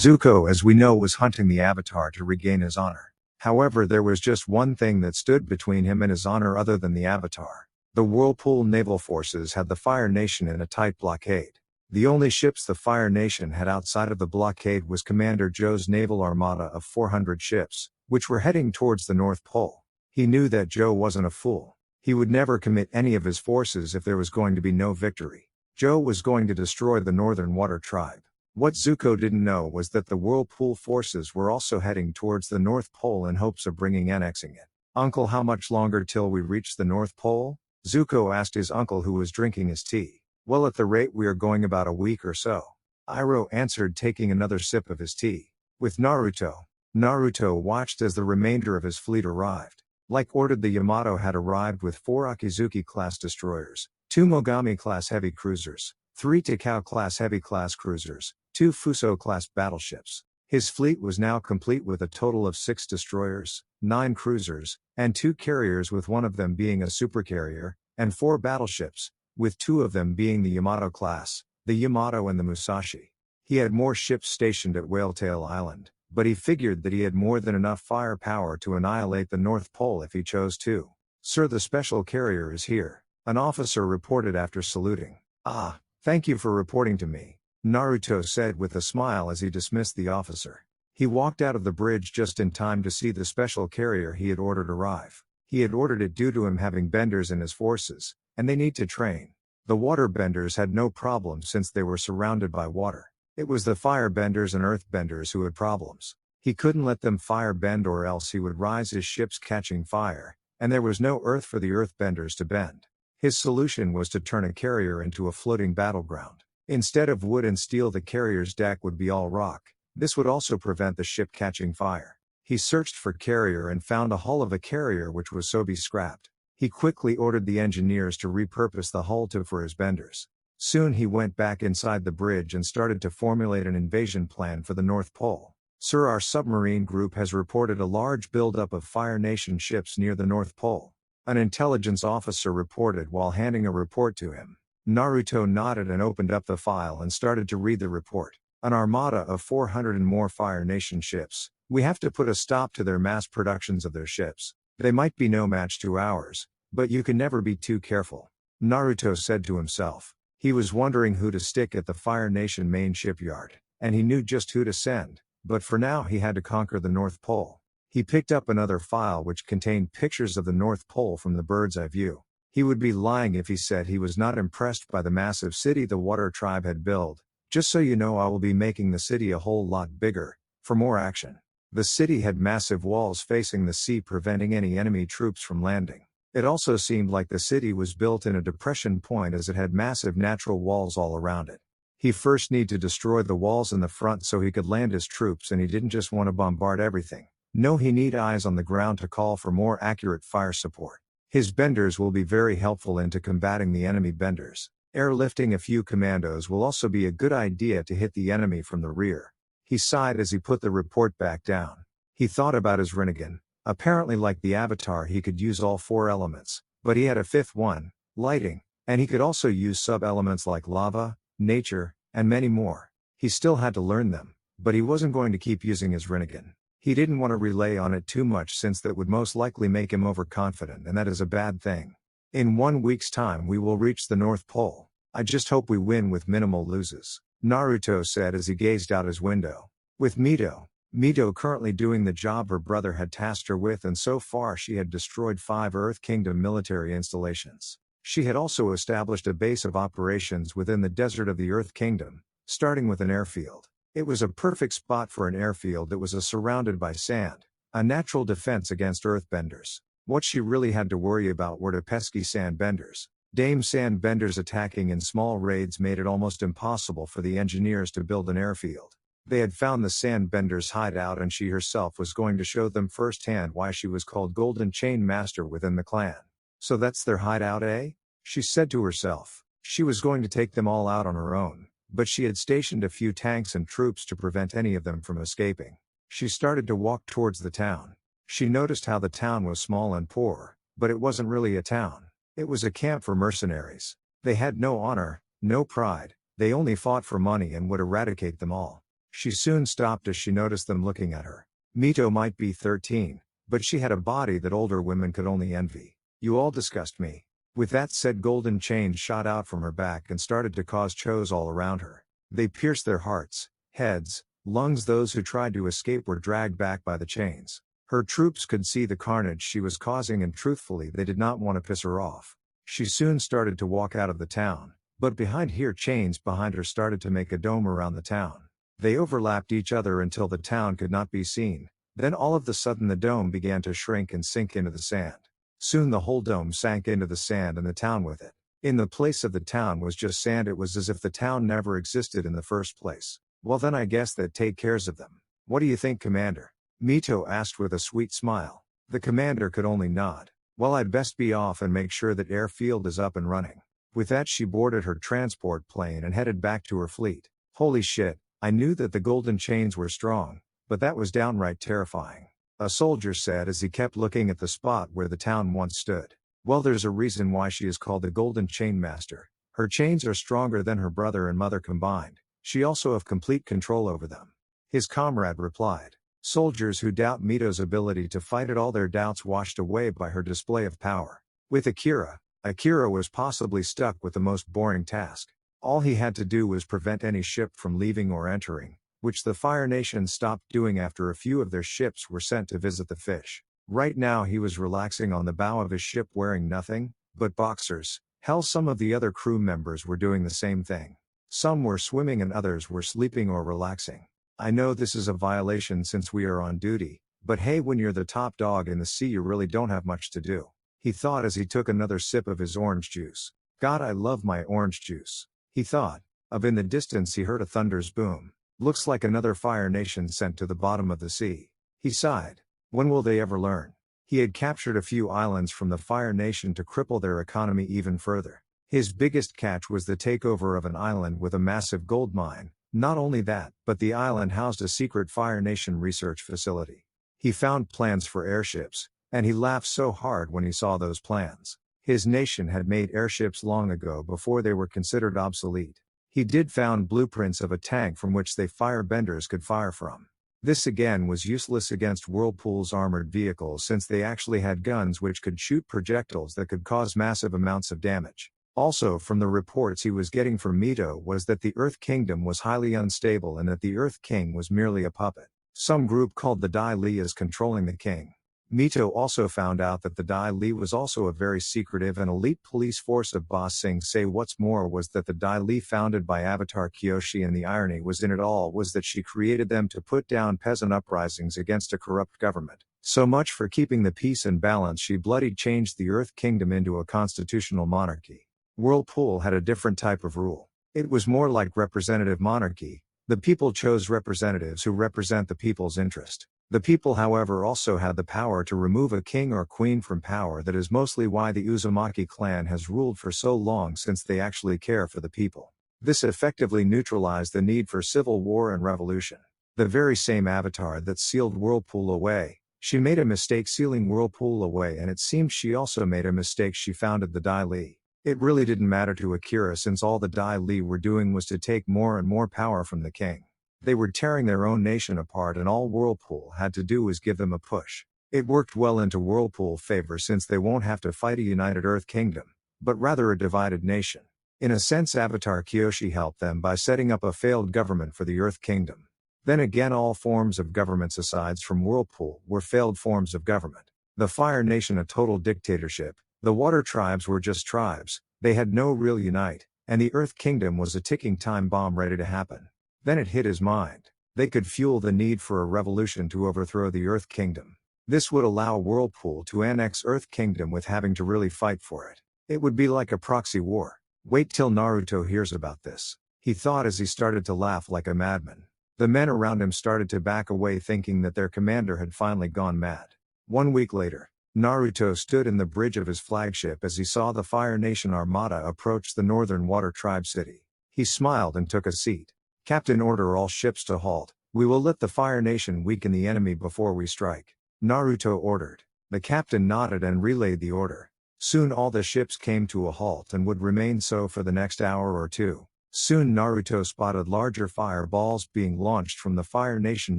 Zuko, as we know, was hunting the Avatar to regain his honor. However, there was just one thing that stood between him and his honor other than the Avatar. The Whirlpool naval forces had the Fire Nation in a tight blockade. The only ships the Fire Nation had outside of the blockade was Commander Zhou's naval armada of 400 ships, which were heading towards the North Pole. He knew that Zhou wasn't a fool. He would never commit any of his forces if there was going to be no victory. Zhou was going to destroy the Northern Water Tribe. What Zuko didn't know was that the Whirlpool forces were also heading towards the North Pole in hopes of annexing it. "Uncle, how much longer till we reach the North Pole?" Zuko asked his uncle, who was drinking his tea. "Well, at the rate we are going, about a week or so," Iroh answered, taking another sip of his tea. With Naruto watched as the remainder of his fleet arrived. Like ordered, the Yamato had arrived with 4 Akizuki-class destroyers, 2 Mogami-class heavy cruisers, 3 Takao-class heavy-class cruisers, 2 Fuso-class battleships. His fleet was now complete with a total of 6 destroyers, 9 cruisers, and 2 carriers, with one of them being a supercarrier, and 4 battleships, with 2 of them being the Yamato class, the Yamato and the Musashi. He had more ships stationed at Whaletail Island, but he figured that he had more than enough firepower to annihilate the North Pole if he chose to. "Sir, the special carrier is here," an officer reported after saluting. "Ah, thank you for reporting to me," Naruto said with a smile as he dismissed the officer. He walked out of the bridge just in time to see the special carrier he had ordered arrive. He had ordered it due to him having benders in his forces, and they need to train. The water benders had no problem since they were surrounded by water. It was the fire benders and earth benders who had problems. He couldn't let them fire bend, or else he would rise his ships catching fire, and there was no earth for the earth benders to bend. His solution was to turn a carrier into a floating battleground. Instead of wood and steel, the carrier's deck would be all rock. This would also prevent the ship catching fire. He searched for carrier and found a hull of a carrier which was so be scrapped. He quickly ordered the engineers to repurpose the hull for his benders. Soon he went back inside the bridge and started to formulate an invasion plan for the North Pole. "Sir, our submarine group has reported a large buildup of Fire Nation ships near the North Pole," an intelligence officer reported while handing a report to him. Naruto nodded and opened up the file and started to read the report. "An armada of 400 and more Fire Nation ships. We have to put a stop to their mass productions of their ships. They might be no match to ours, but you can never be too careful," Naruto said to himself. He was wondering who to stick at the Fire Nation main shipyard, and he knew just who to send, but for now he had to conquer the North Pole. He picked up another file which contained pictures of the North Pole from the bird's eye view. He would be lying if he said he was not impressed by the massive city the Water Tribe had built. "Just so you know, I will be making the city a whole lot bigger, for more action." The city had massive walls facing the sea, preventing any enemy troops from landing. It also seemed like the city was built in a depression point, as it had massive natural walls all around it. He first needed to destroy the walls in the front so he could land his troops, and he didn't just want to bombard everything. No, he need eyes on the ground to call for more accurate fire support. His benders will be very helpful into combating the enemy benders. Airlifting a few commandos will also be a good idea to hit the enemy from the rear. He sighed as he put the report back down. He thought about his Rinnegan. Apparently, like the Avatar, he could use all 4 elements, but he had a 5th one, lighting, and he could also use sub-elements like lava, nature, and many more. He still had to learn them, but he wasn't going to keep using his Rinnegan. He didn't want to rely on it too much, since that would most likely make him overconfident, and that is a bad thing. "In 1 week's time we will reach the North Pole. I just hope we win with minimal losses," Naruto said as he gazed out his window. With Mito currently doing the job her brother had tasked her with, and so far she had destroyed 5 Earth Kingdom military installations. She had also established a base of operations within the desert of the Earth Kingdom, starting with an airfield. It was a perfect spot for an airfield that was surrounded by sand, a natural defense against earthbenders. What she really had to worry about were the pesky sandbenders. Dame sandbenders attacking in small raids made it almost impossible for the engineers to build an airfield. They had found the sandbenders' hideout, and she herself was going to show them firsthand why she was called Golden Chain Master within the clan. "So that's their hideout, eh?" she said to herself. She was going to take them all out on her own, but she had stationed a few tanks and troops to prevent any of them from escaping. She started to walk towards the town. She noticed how the town was small and poor, but it wasn't really a town. It was a camp for mercenaries. They had no honor, no pride, they only fought for money and would eradicate them all. She soon stopped as she noticed them looking at her. Mito might be 13, but she had a body that older women could only envy. You all disgust me. With that said, golden chains shot out from her back and started to cause chos all around her. They pierced their hearts, heads, lungs. Those who tried to escape were dragged back by the chains. Her troops could see the carnage she was causing, and truthfully they did not want to piss her off. She soon started to walk out of the town, but behind her chains behind her started to make a dome around the town. They overlapped each other until the town could not be seen. Then all of a sudden the dome began to shrink and sink into the sand. Soon the whole dome sank into the sand and the town with it. In the place of the town was just sand. It was as if the town never existed in the first place. Well, then I guess that take cares of them. What do you think, Commander? Mito asked with a sweet smile. The commander could only nod. Well, I'd best be off and make sure that airfield is up and running. With that she boarded her transport plane and headed back to her fleet. Holy shit, I knew that the golden chains were strong, but that was downright terrifying. A soldier said as he kept looking at the spot where the town once stood. Well, there's a reason why she is called the Golden Chain Master. Her chains are stronger than her brother and mother combined. She also have complete control over them. His comrade replied. Soldiers who doubt Mito's ability to fight it, all their doubts washed away by her display of power. With Akira was possibly stuck with the most boring task. All he had to do was prevent any ship from leaving or entering, which the Fire Nation stopped doing after a few of their ships were sent to visit the fish. Right now he was relaxing on the bow of his ship wearing nothing but boxers. Hell, some of the other crew members were doing the same thing. Some were swimming and others were sleeping or relaxing. I know this is a violation since we are on duty, but hey, when you're the top dog in the sea you really don't have much to do. He thought as he took another sip of his orange juice. God, I love my orange juice. He thought. In the distance he heard a thunder's boom. Looks like another Fire Nation sent to the bottom of the sea. He sighed. When will they ever learn? He had captured a few islands from the Fire Nation to cripple their economy even further. His biggest catch was the takeover of an island with a massive gold mine. Not only that, but the island housed a secret Fire Nation research facility. He found plans for airships, and he laughed so hard when he saw those plans. His nation had made airships long ago before they were considered obsolete. He did found blueprints of a tank from which they firebenders could fire from. This again was useless against Whirlpool's armored vehicles since they actually had guns which could shoot projectiles that could cause massive amounts of damage. Also, from the reports he was getting from Mito was that the Earth Kingdom was highly unstable and that the Earth King was merely a puppet. Some group called the Dai Li is controlling the king. Mito also found out that the Dai Li was also a very secretive and elite police force of Ba Sing Se. What's more was that the Dai Li founded by Avatar Kyoshi, and the irony was in it all was that she created them to put down peasant uprisings against a corrupt government. So much for keeping the peace and balance. She bloody changed the Earth Kingdom into a constitutional monarchy. Whirlpool had a different type of rule. It was more like representative monarchy. The people chose representatives who represent the people's interest. The people, however, also had the power to remove a king or queen from power. That is mostly why the Uzumaki clan has ruled for so long, since they actually care for the people. This effectively neutralized the need for civil war and revolution. The very same Avatar that sealed Whirlpool away, she made a mistake sealing Whirlpool away, and it seems she also made a mistake. She founded the Dai Li. It really didn't matter to Akira, since all the Dai Li were doing was to take more and more power from the king. They were tearing their own nation apart, and all Whirlpool had to do was give them a push. It worked well into Whirlpool's favor, since they won't have to fight a united Earth Kingdom, but rather a divided nation. In a sense, Avatar Kyoshi helped them by setting up a failed government for the Earth Kingdom. Then again, all forms of governments aside from Whirlpool were failed forms of government. The Fire Nation a total dictatorship, the Water Tribes were just tribes, they had no real unite, and the Earth Kingdom was a ticking time bomb ready to happen. Then it hit his mind. They could fuel the need for a revolution to overthrow the Earth Kingdom. This would allow Whirlpool to annex Earth Kingdom with having to really fight for it. It would be like a proxy war. Wait till Naruto hears about this. He thought as he started to laugh like a madman. The men around him started to back away, thinking that their commander had finally gone mad. 1 week later, Naruto stood in the bridge of his flagship as he saw the Fire Nation armada approach the northern Water Tribe city. He smiled and took a seat. Captain, order all ships to halt. We will let the Fire Nation weaken the enemy before we strike. Naruto ordered. The captain nodded and relayed the order. Soon all the ships came to a halt and would remain so for the next hour or two. Soon Naruto spotted larger fireballs being launched from the Fire Nation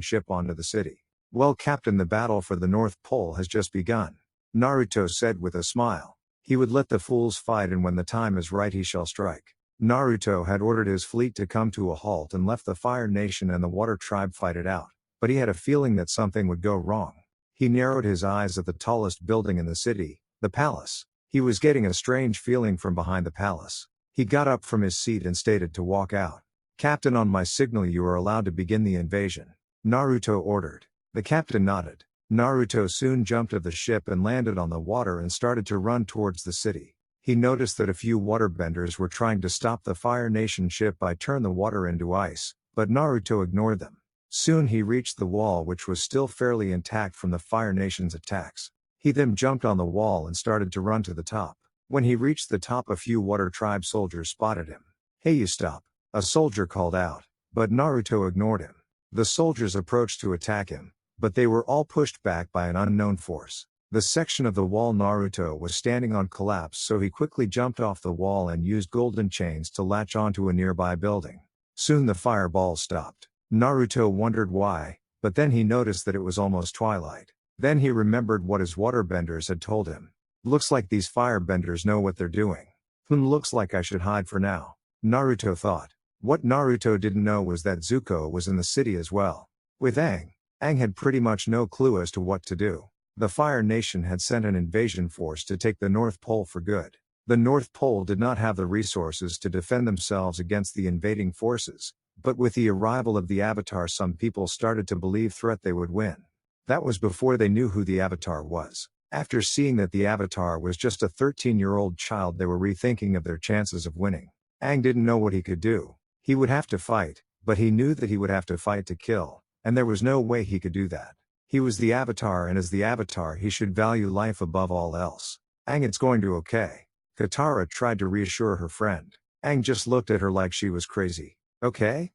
ship onto the city. "Well, Captain, the battle for the North Pole has just begun," Naruto said with a smile. "He would let the fools fight, and when the time is right he shall strike." Naruto had ordered his fleet to come to a halt and left the Fire Nation and the Water Tribe fight it out, but he had a feeling that something would go wrong. He narrowed his eyes at the tallest building in the city, the palace. He was getting a strange feeling from behind the palace. He got up from his seat and stated to walk out. "Captain, on my signal you are allowed to begin the invasion," Naruto ordered. The captain nodded. Naruto soon jumped off the ship and landed on the water and started to run towards the city. He noticed that a few waterbenders were trying to stop the Fire Nation ship by turn the water into ice, but Naruto ignored them. Soon he reached the wall, which was still fairly intact from the Fire Nation's attacks. He then jumped on the wall and started to run to the top. When he reached the top, a few Water Tribe soldiers spotted him. "Hey, you stop," a soldier called out, but Naruto ignored him. The soldiers approached to attack him, but they were all pushed back by an unknown force. The section of the wall Naruto was standing on collapsed, so he quickly jumped off the wall and used golden chains to latch onto a nearby building. Soon the fireballs stopped. Naruto wondered why, but then he noticed that it was almost twilight. Then he remembered what his waterbenders had told him. "Looks like these firebenders know what they're doing. Looks like I should hide for now," Naruto thought. What Naruto didn't know was that Zuko was in the city as well. With Aang had pretty much no clue as to what to do. The Fire Nation had sent an invasion force to take the North Pole for good. The North Pole did not have the resources to defend themselves against the invading forces, but with the arrival of the Avatar, some people started to believe they would win. That was before they knew who the Avatar was. After seeing that the Avatar was just a 13-year-old child, they were rethinking of their chances of winning. Aang didn't know what he could do. He would have to fight, but he knew that he would have to fight to kill, and there was no way he could do that. He was the Avatar, and as the Avatar he should value life above all else. "Aang, it's going to okay." Katara tried to reassure her friend. Aang just looked at her like she was crazy. "Okay?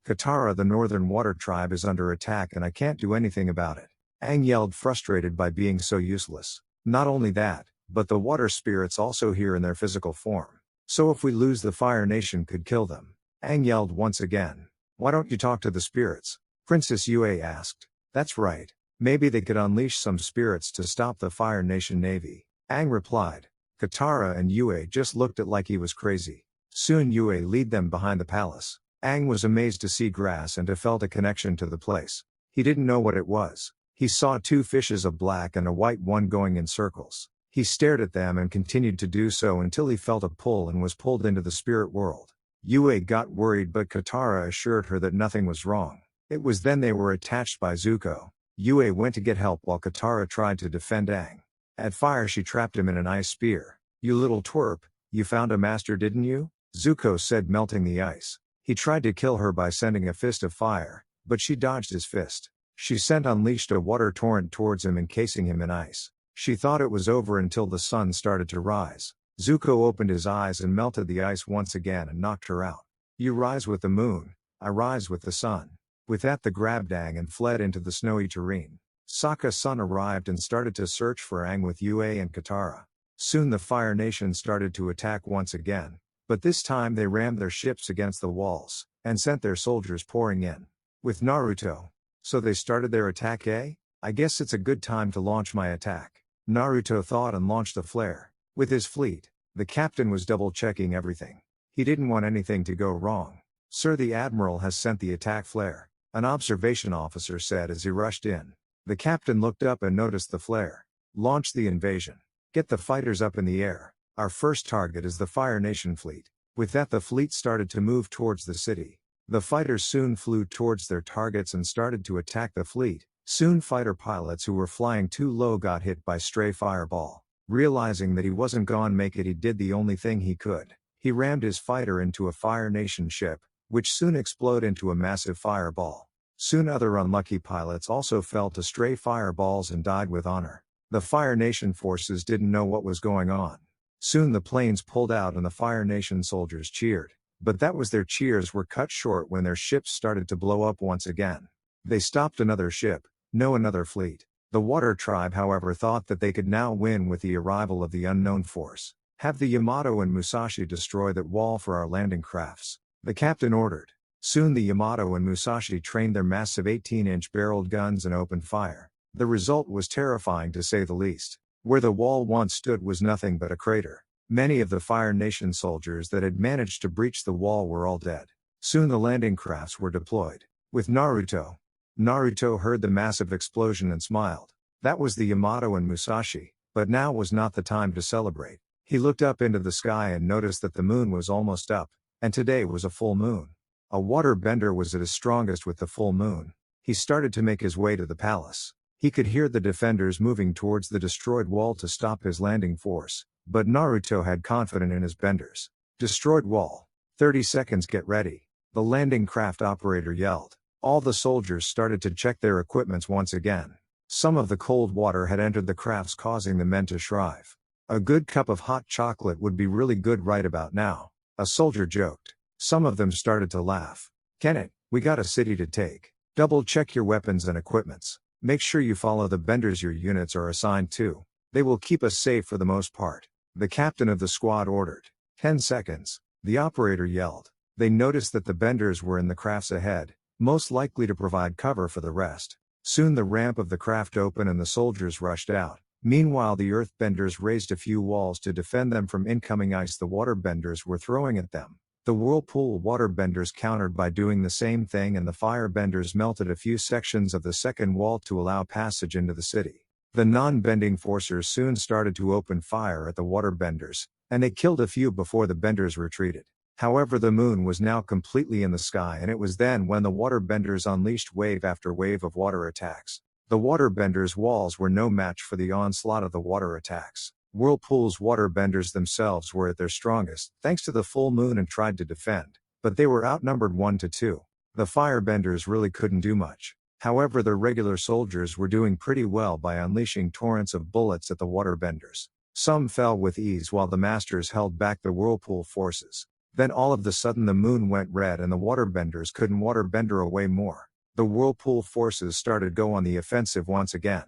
Katara, the Northern Water Tribe is under attack and I can't do anything about it," Aang yelled, frustrated by being so useless. "Not only that, but the water spirits also here in their physical form. So if we lose, the Fire Nation could kill them." Aang yelled once again. "Why don't you talk to the spirits?" Princess Yue asked. "That's right. Maybe they could unleash some spirits to stop the Fire Nation navy," Aang replied. Katara and Yue just looked at like he was crazy. Soon Yue led them behind the palace. Aang was amazed to see grass and to felt a connection to the place. He didn't know what it was. He saw two fishes, a black and a white one, going in circles. He stared at them and continued to do so until he felt a pull and was pulled into the spirit world. Yue got worried, but Katara assured her that nothing was wrong. It was then they were attached by Zuko. Yue went to get help while Katara tried to defend Aang. At fire, she trapped him in an ice spear. "You little twerp, you found a master, didn't you?" Zuko said, melting the ice. He tried to kill her by sending a fist of fire, but she dodged his fist. She unleashed a water torrent towards him, encasing him in ice. She thought it was over until the sun started to rise. Zuko opened his eyes and melted the ice once again and knocked her out. "You rise with the moon, I rise with the sun." With that, they grabbed Aang and fled into the snowy terrain. Sokka's son arrived and started to search for Aang with Yue and Katara. Soon the Fire Nation started to attack once again, but this time they rammed their ships against the walls, and sent their soldiers pouring in. With Naruto. "So they started their attack, eh? I guess it's a good time to launch my attack," Naruto thought, and launched the flare. With his fleet, the captain was double-checking everything. He didn't want anything to go wrong. "Sir, the Admiral has sent the attack flare," an observation officer said as he rushed in. The captain looked up and noticed the flare. "Launch the invasion. Get the fighters up in the air. Our first target is the Fire Nation fleet." With that, the fleet started to move towards the city. The fighters soon flew towards their targets and started to attack the fleet. Soon fighter pilots who were flying too low got hit by stray fireball. Realizing that he wasn't gonna make it, he did the only thing he could. He rammed his fighter into a Fire Nation ship, which soon exploded into a massive fireball. Soon other unlucky pilots also fell to stray fireballs and died with honor. The Fire Nation forces didn't know what was going on. Soon the planes pulled out and the Fire Nation soldiers cheered. But their cheers were cut short when their ships started to blow up once again. They stopped another ship, another fleet. The Water Tribe, however, thought that they could now win with the arrival of the unknown force. "Have the Yamato and Musashi destroy that wall for our landing crafts," The captain ordered. Soon the Yamato and Musashi trained their massive 18-inch barreled guns and opened fire. The result was terrifying to say the least. Where the wall once stood was nothing but a crater. Many of the Fire Nation soldiers that had managed to breach the wall were all dead. Soon the landing crafts were deployed. With Naruto. Naruto heard the massive explosion and smiled. That was the Yamato and Musashi, but now was not the time to celebrate. He looked up into the sky and noticed that the moon was almost up, and today was a full moon. A water bender was at his strongest with the full moon. He started to make his way to the palace. He could hear the defenders moving towards the destroyed wall to stop his landing force, but Naruto had confidence in his benders. Destroyed wall. 30 seconds, get ready. The landing craft operator yelled. All the soldiers started to check their equipments once again. Some of the cold water had entered the crafts, causing the men to shrive. A good cup of hot chocolate would be really good right about now, a soldier joked. Some of them started to laugh. Kenneth, we got a city to take. Double check your weapons and equipments. Make sure you follow the benders your units are assigned to. They will keep us safe for the most part. The captain of the squad ordered. 10 seconds. The operator yelled. They noticed that the benders were in the crafts ahead, most likely to provide cover for the rest. Soon the ramp of the craft opened and the soldiers rushed out. Meanwhile the earthbenders raised a few walls to defend them from incoming ice the waterbenders were throwing at them. The Whirlpool waterbenders countered by doing the same thing, and the firebenders melted a few sections of the second wall to allow passage into the city. The non-bending forcers soon started to open fire at the waterbenders, and they killed a few before the benders retreated. However, the moon was now completely in the sky, and it was then when the waterbenders unleashed wave after wave of water attacks. The waterbenders' walls were no match for the onslaught of the water attacks. Whirlpool's waterbenders themselves were at their strongest, thanks to the full moon, and tried to defend, but they were outnumbered 1-2. The firebenders really couldn't do much. However, the regular soldiers were doing pretty well by unleashing torrents of bullets at the waterbenders. Some fell with ease while the masters held back the Whirlpool forces. Then all of a sudden the moon went red and the waterbenders couldn't waterbender away more. The Whirlpool forces started go on the offensive once again.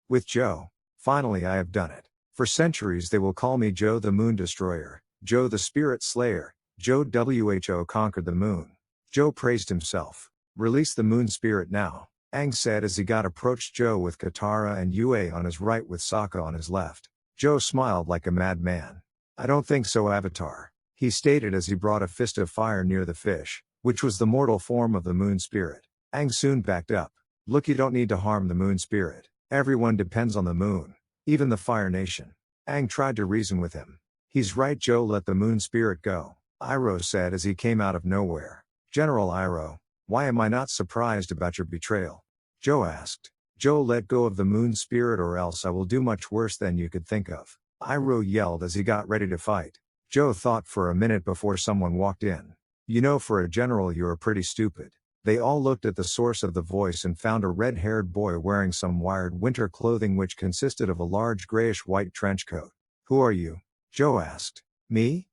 With Joe. Finally I have done it. For centuries they will call me Joe the Moon Destroyer, Joe the Spirit Slayer, Joe WHO conquered the moon. Joe praised himself. Release the moon spirit now, Aang said as he got approached Joe with Katara and Yue on his right with Sokka on his left. Joe smiled like a madman. I don't think so, Avatar, he stated as he brought a fist of fire near the fish, which was the mortal form of the moon spirit. Aang soon backed up. Look, you don't need to harm the moon spirit. Everyone depends on the moon. Even the Fire Nation. Aang tried to reason with him. He's right, Joe, let the moon spirit go, Iroh said as he came out of nowhere. General Iroh, why am I not surprised about your betrayal? Joe asked. Joe, let go of the moon spirit or else I will do much worse than you could think of, Iroh yelled as he got ready to fight. Joe thought for a minute before someone walked in. You know, for a general you're pretty stupid. They all looked at the source of the voice and found a red-haired boy wearing some wired winter clothing which consisted of a large grayish-white trench coat. Who are you? Joe asked. Me?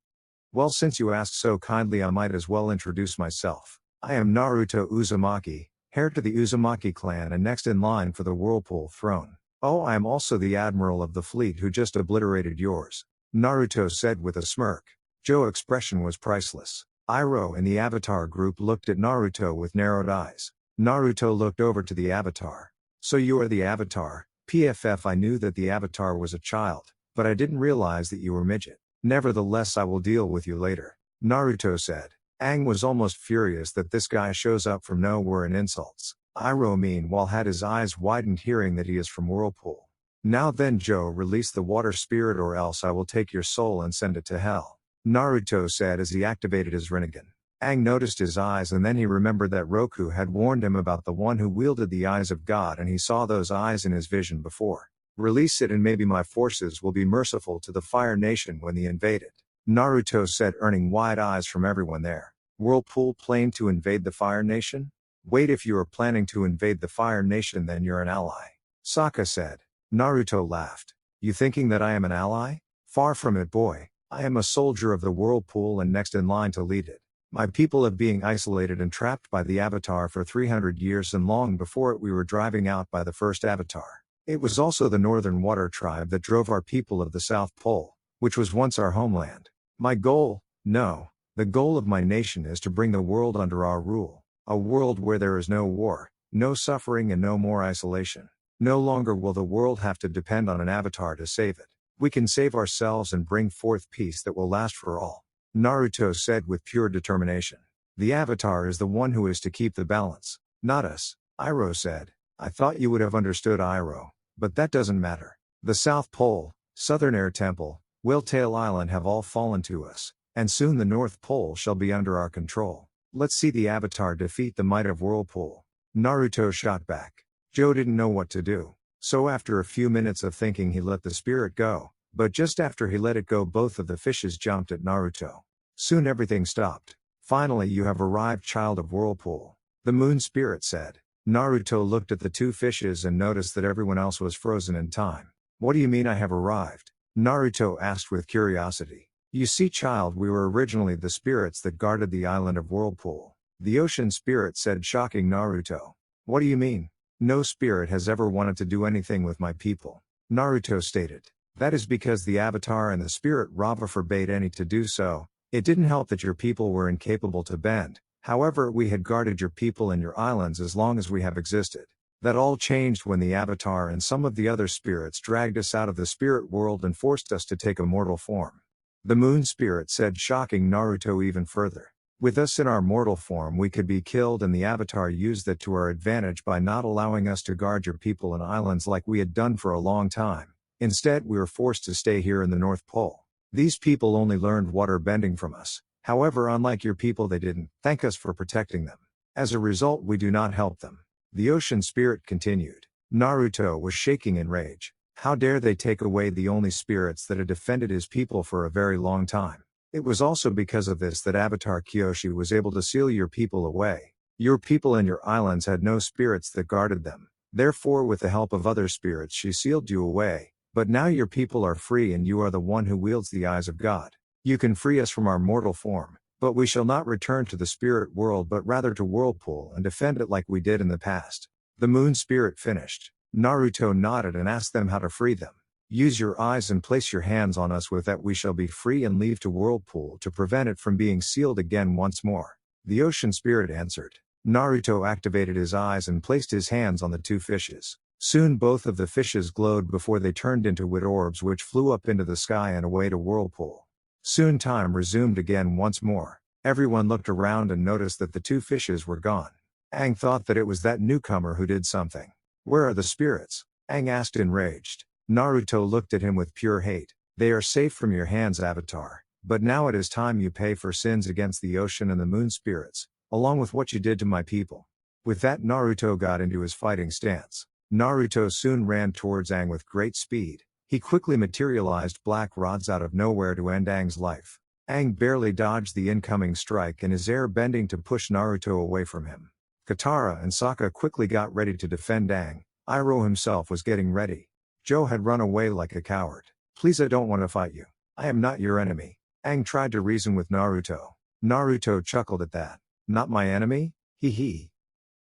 Well, since you ask so kindly I might as well introduce myself. I am Naruto Uzumaki, heir to the Uzumaki clan and next in line for the Whirlpool throne. Oh, I am also the admiral of the fleet who just obliterated yours, Naruto said with a smirk. Joe's expression was priceless. Iroh and the Avatar group looked at Naruto with narrowed eyes. Naruto looked over to the Avatar. So you are the Avatar, PFF. I knew that the Avatar was a child, but I didn't realize that you were midget. Nevertheless, I will deal with you later, Naruto said. Aang was almost furious that this guy shows up from nowhere and insults. Iroh meanwhile had his eyes widened hearing that he is from Whirlpool. Now then, Joe, release the water spirit or else I will take your soul and send it to hell, Naruto said as he activated his Rinnegan. Aang noticed his eyes and then he remembered that Roku had warned him about the one who wielded the eyes of God, and he saw those eyes in his vision before. Release it and maybe my forces will be merciful to the Fire Nation when they invade it, Naruto said, earning wide eyes from everyone there. Whirlpool plane to invade the Fire Nation? Wait, if you are planning to invade the Fire Nation then you're an ally, Sokka said. Naruto laughed. You thinking that I am an ally? Far from it, boy. I am a soldier of the Whirlpool and next in line to lead it. My people have been isolated and trapped by the Avatar for 300 years, and long before it we were driving out by the first Avatar. It was also the Northern Water Tribe that drove our people of the South Pole, which was once our homeland. My goal? No. The goal of my nation is to bring the world under our rule. A world where there is no war, no suffering and no more isolation. No longer will the world have to depend on an avatar to save it. We can save ourselves and bring forth peace that will last for all. Naruto said with pure determination. The avatar is the one who is to keep the balance, not us, Iroh said. I thought you would have understood, Iroh, but that doesn't matter. The South Pole, Southern Air Temple, Whale-tail Island have all fallen to us, and soon the North Pole shall be under our control. Let's see the avatar defeat the might of Whirlpool. Naruto shot back. Joe didn't know what to do, so after a few minutes of thinking he let the spirit go, but just after he let it go both of the fishes jumped at Naruto. Soon everything stopped. Finally you have arrived, child of Whirlpool, the moon spirit said. Naruto looked at the two fishes and noticed that everyone else was frozen in time. What do you mean I have arrived? Naruto asked with curiosity. You see, child, we were originally the spirits that guarded the island of Whirlpool, the ocean spirit said, shocking Naruto. What do you mean? No spirit has ever wanted to do anything with my people, Naruto stated. That is because the avatar and the spirit Rava forbade any to do so. It didn't help that your people were incapable to bend. However, we had guarded your people and your islands as long as we have existed. That all changed when the avatar and some of the other spirits dragged us out of the spirit world and forced us to take a mortal form. The moon spirit said, shocking Naruto even further. With us in our mortal form we could be killed, and the avatar used that to our advantage by not allowing us to guard your people and islands like we had done for a long time. Instead we were forced to stay here in the North Pole. These people only learned water bending from us. However, unlike your people, they didn't thank us for protecting them. As a result, we do not help them. The ocean spirit continued. Naruto was shaking in rage. How dare they take away the only spirits that had defended his people for a very long time. It was also because of this that Avatar Kyoshi was able to seal your people away. Your people and your islands had no spirits that guarded them. Therefore, with the help of other spirits, she sealed you away. But now your people are free and you are the one who wields the eyes of God. You can free us from our mortal form, but we shall not return to the spirit world but rather to Whirlpool and defend it like we did in the past. The moon spirit finished. Naruto nodded and asked them how to free them. Use your eyes and place your hands on us, with that we shall be free and leave to Whirlpool to prevent it from being sealed again once more. The ocean spirit answered. Naruto activated his eyes and placed his hands on the two fishes. Soon both of the fishes glowed before they turned into white orbs which flew up into the sky and away to Whirlpool. Soon time resumed again once more. Everyone looked around and noticed that the two fishes were gone. Aang thought that it was that newcomer who did something. Where are the spirits? Aang asked enraged. Naruto looked at him with pure hate. They are safe from your hands, Avatar, but now it is time you pay for sins against the ocean and the moon spirits, along with what you did to my people. With that, Naruto got into his fighting stance. Naruto soon ran towards Aang with great speed. He quickly materialized black rods out of nowhere to end Aang's life. Aang barely dodged the incoming strike and his air bending to push Naruto away from him. Katara and Sokka quickly got ready to defend Aang. Iroh himself was getting ready. Joe had run away like a coward. Please, I don't want to fight you. I am not your enemy. Aang tried to reason with Naruto. Naruto chuckled at that. Not my enemy? Hee hee.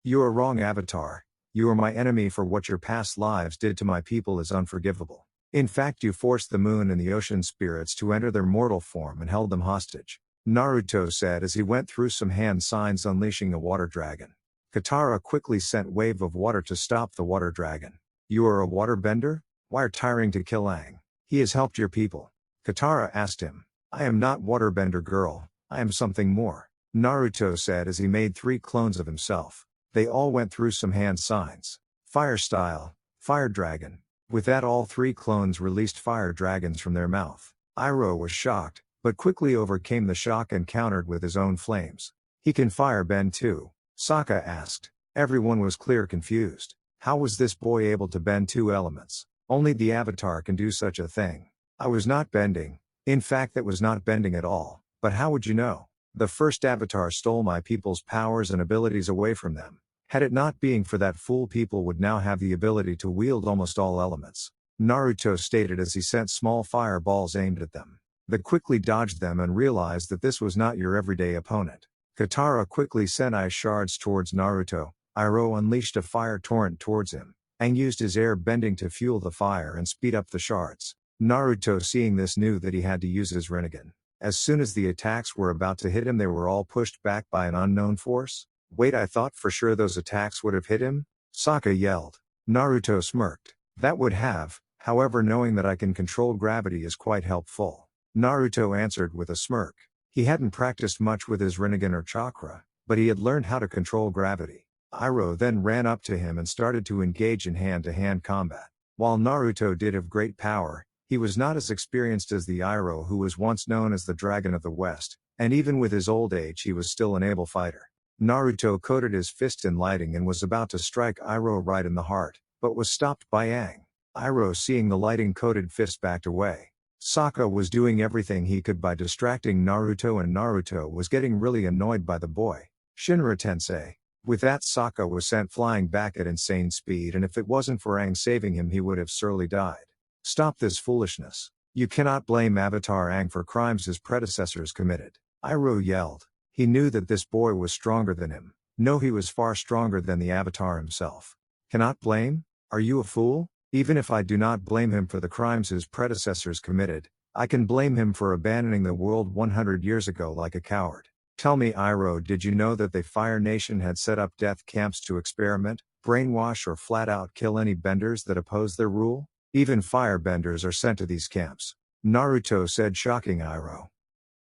You are wrong, Avatar. You are my enemy, for what your past lives did to my people is unforgivable. In fact, you forced the moon and the ocean spirits to enter their mortal form and held them hostage, Naruto said as he went through some hand signs, unleashing a water dragon. Katara quickly sent wave of water to stop the water dragon. You are a waterbender? Why are tiring to kill Aang? He has helped your people. Katara asked him. I am not waterbender, girl. I am something more, Naruto said as he made 3 clones of himself. They all went through some hand signs. Fire style, fire dragon. With that, all 3 clones released fire dragons from their mouth. Iroh was shocked, but quickly overcame the shock and countered with his own flames. He can fire bend too? Sokka asked. Everyone was clear confused. How was this boy able to bend 2 elements? Only the Avatar can do such a thing. I was not bending. In fact, that was not bending at all. But how would you know? The first Avatar stole my people's powers and abilities away from them. Had it not being for that fool, people would now have the ability to wield almost all elements, Naruto stated as he sent small fireballs aimed at them. They quickly dodged them and realized that this was not your everyday opponent. Katara quickly sent ice shards towards Naruto. Iroh unleashed a fire torrent towards him. Aang used his air bending to fuel the fire and speed up the shards. Naruto, seeing this, knew that he had to use his Rinnegan. As soon as the attacks were about to hit him, they were all pushed back by an unknown force? Wait, I thought for sure those attacks would have hit him? Sokka yelled. Naruto smirked. That would have, however, knowing that I can control gravity is quite helpful. Naruto answered with a smirk. He hadn't practiced much with his Rinnegan or chakra, but he had learned how to control gravity. Iroh then ran up to him and started to engage in hand-to-hand combat. While Naruto did have great power, he was not as experienced as the Iroh who was once known as the Dragon of the West, and even with his old age he was still an able fighter. Naruto coated his fist in lighting and was about to strike Iroh right in the heart, but was stopped by Aang. Iroh, seeing the lighting-coated fist, backed away. Sokka was doing everything he could by distracting Naruto, and Naruto was getting really annoyed by the boy. Shinra Tensei. With that, Sokka was sent flying back at insane speed, and if it wasn't for Aang saving him he would have surely died. Stop this foolishness. You cannot blame Avatar Aang for crimes his predecessors committed. Iroh yelled. He knew that this boy was stronger than him. No, he was far stronger than the Avatar himself. Cannot blame? Are you a fool? Even if I do not blame him for the crimes his predecessors committed, I can blame him for abandoning the world 100 years ago like a coward. Tell me, Iroh, did you know that the Fire Nation had set up death camps to experiment, brainwash, or flat out kill any benders that oppose their rule? Even firebenders are sent to these camps. Naruto said, shocking Iroh.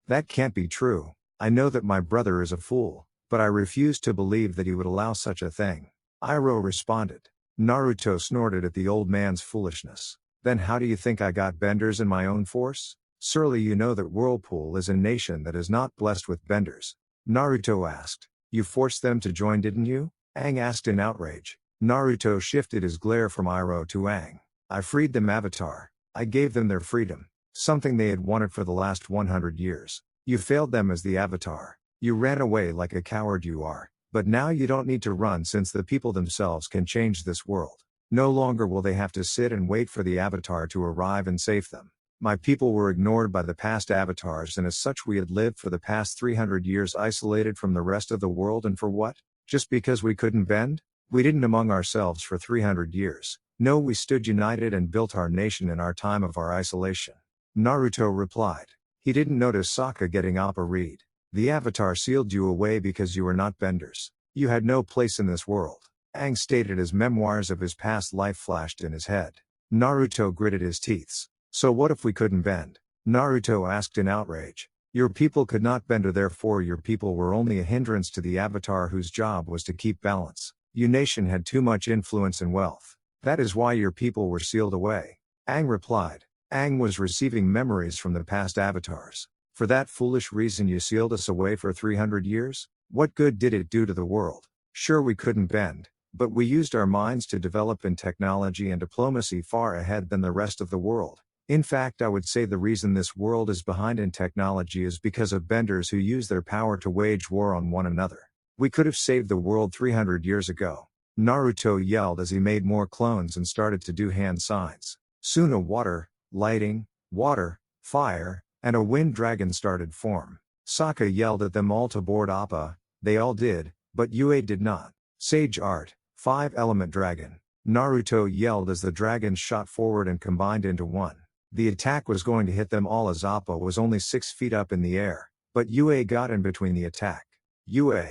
That can't be true. I know that my brother is a fool, but I refuse to believe that he would allow such a thing. Iroh responded. Naruto snorted at the old man's foolishness. Then how do you think I got benders in my own force? Surely you know that Whirlpool is a nation that is not blessed with benders. Naruto asked. You forced them to join, didn't you? Aang asked in outrage. Naruto shifted his glare from Iroh to Aang. I freed them, Avatar. I gave them their freedom. Something they had wanted for the last 100 years. You failed them as the Avatar. You ran away like a coward you are. But now you don't need to run, since the people themselves can change this world. No longer will they have to sit and wait for the Avatar to arrive and save them. My people were ignored by the past Avatars, and as such we had lived for the past 300 years isolated from the rest of the world, and for what? Just because we couldn't bend? We didn't among ourselves for 300 years. No, we stood united and built our nation in our time of our isolation. Naruto replied. He didn't notice Sokka getting Appa read. The Avatar sealed you away because you were not benders. You had no place in this world. Aang stated as memoirs of his past life flashed in his head. Naruto gritted his teeth. So what if we couldn't bend? Naruto asked in outrage. Your people could not bend, or therefore your people were only a hindrance to the Avatar whose job was to keep balance. Your nation had too much influence and wealth. That is why your people were sealed away. Aang replied. Aang was receiving memories from the past Avatars. For that foolish reason you sealed us away for 300 years? What good did it do to the world? Sure, we couldn't bend, but we used our minds to develop in technology and diplomacy far ahead than the rest of the world. In fact, I would say the reason this world is behind in technology is because of benders who use their power to wage war on one another. We could have saved the world 300 years ago. Naruto yelled as he made more clones and started to do hand signs. Soon a water, lighting, water, fire, and a wind dragon started form. Sokka yelled at them all to board Appa. They all did, but Yue did not. Sage Art, 5-element dragon. Naruto yelled as the dragons shot forward and combined into one. The attack was going to hit them all as Appa was only 6 feet up in the air, but Yue got in between the attack. Yue!